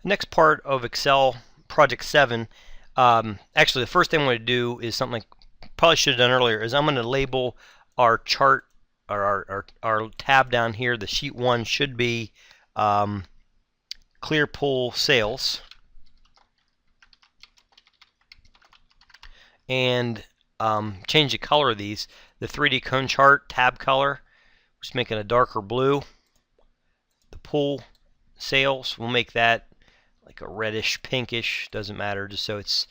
Next part of Excel Project 7, actually the first thing I'm going to do is something I probably should have done earlier, is I'm going to label our chart, or our tab down here. The sheet 1 should be Clear Pool Sales, and change the color of these. The 3D cone chart tab color, just making a darker blue. The pool sales, we'll make that like a reddish pinkish, doesn't matter, just so it's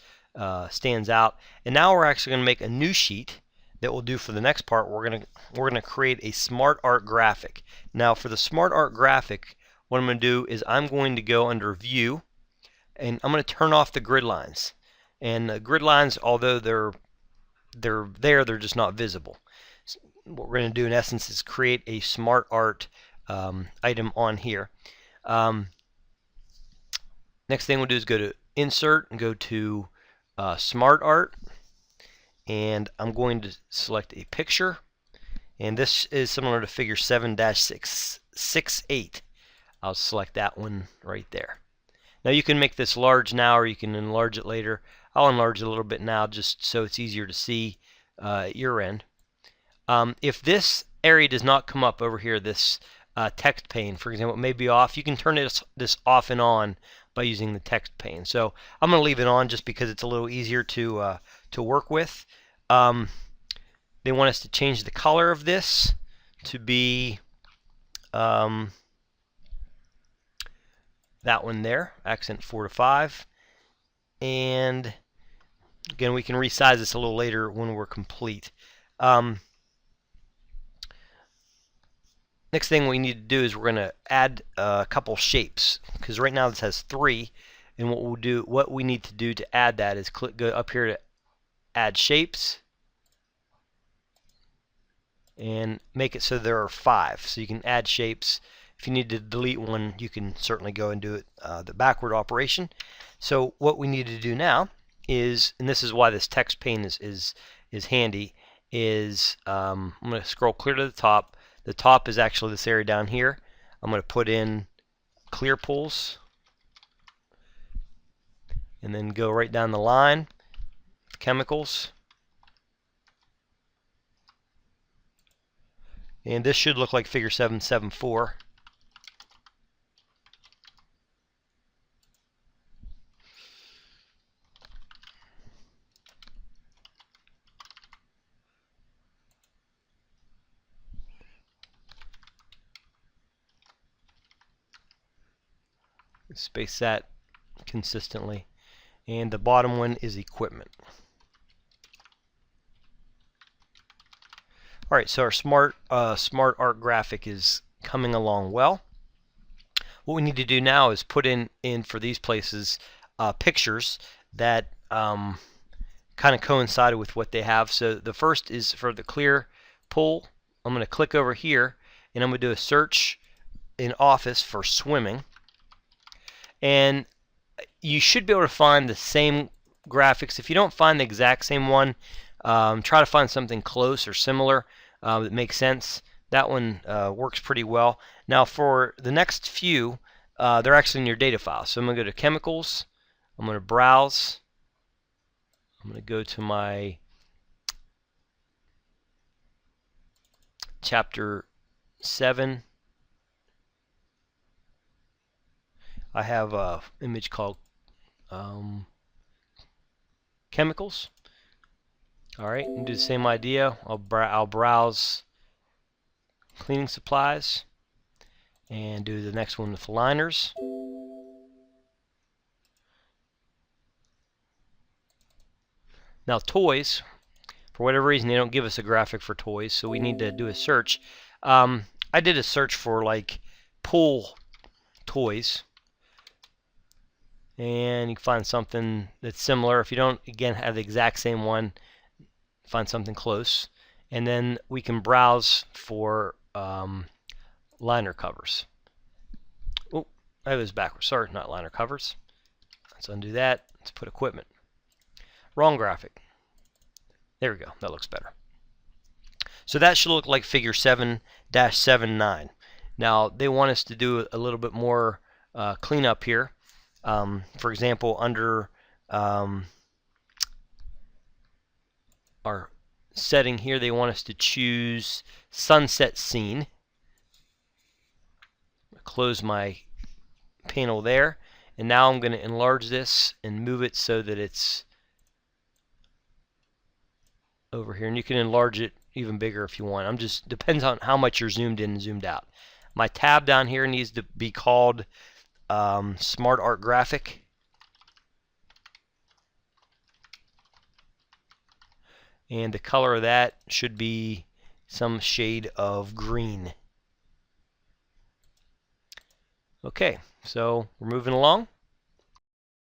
stands out. And now we're actually going to make a new sheet that we'll do for the next part. We're going to create a Smart Art graphic. Now for the Smart Art graphic, what I'm going to do is I'm going to go under View, and I'm going to turn off the grid lines. And the grid lines, although they're there, they're just not visible. So what we're going to do in essence is create a Smart Art item on here. Next thing we'll do is go to Insert and go to Smart Art, and I'm going to select a picture, and this is similar to figure 7-668. I'll select that one right there. Now you can make this large now, or you can enlarge it later. I'll enlarge it a little bit now just so it's easier to see at your end. If this area does not come up over here, this text pane, for example, it may be off. You can turn this off and on by using the text pane. So I'm going to leave it on just because it's a little easier to work with. They want us to change the color of this to be that one there, accent 4 to 5. And again, we can resize this a little later when we're complete. Next thing we need to do is we're going to add a couple shapes, because right now this has 3, and what we need to do to add that is go up here to Add Shapes and make it so there are 5. So you can add shapes. If you need to delete one, you can certainly go and do it the backward operation. So what we need to do now is, and this is why this text pane is handy, is I'm going to scroll clear to the top. The top is actually this area down here. I'm going to put in Clear Pools, and then go right down the line, Chemicals. And this should look like figure 774. Space that consistently. And the bottom one is Equipment. Alright, so our Smart Art graphic is coming along well. What we need to do now is put in for these places pictures that kind of coincided with what they have. So the first is for the Clear Pool. I'm going to click over here, and I'm going to do a search in Office for swimming. And you should be able to find the same graphics. If you don't find the exact same one, try to find something close or similar that makes sense. That one works pretty well. Now for the next few, they're actually in your data file. So I'm going to go to Chemicals. I'm going to browse. I'm going to go to my Chapter 7. I have an image called Chemicals. Alright, and do the same idea. I'll browse Cleaning Supplies and do the next one with liners. Now toys, for whatever reason they don't give us a graphic for toys, so we need to do a search. I did a search for like pool toys, and you can find something that's similar. If you don't, again, have the exact same one, find something close, and then we can browse for liner covers. Oh, that was backwards. Sorry, not liner covers. Let's undo that. Let's put Equipment. Wrong graphic. There we go. That looks better. So that should look like figure 7-79. Now they want us to do a little bit more cleanup here. For example, under our setting here, they want us to choose sunset scene. Close my panel there, and now I'm going to enlarge this and move it so that it's over here, and you can enlarge it even bigger if you want. I'm just depends on how much you're zoomed in and zoomed out. My tab down here needs to be called Smart Art Graphic. And the color of that should be some shade of green. Okay, so we're moving along.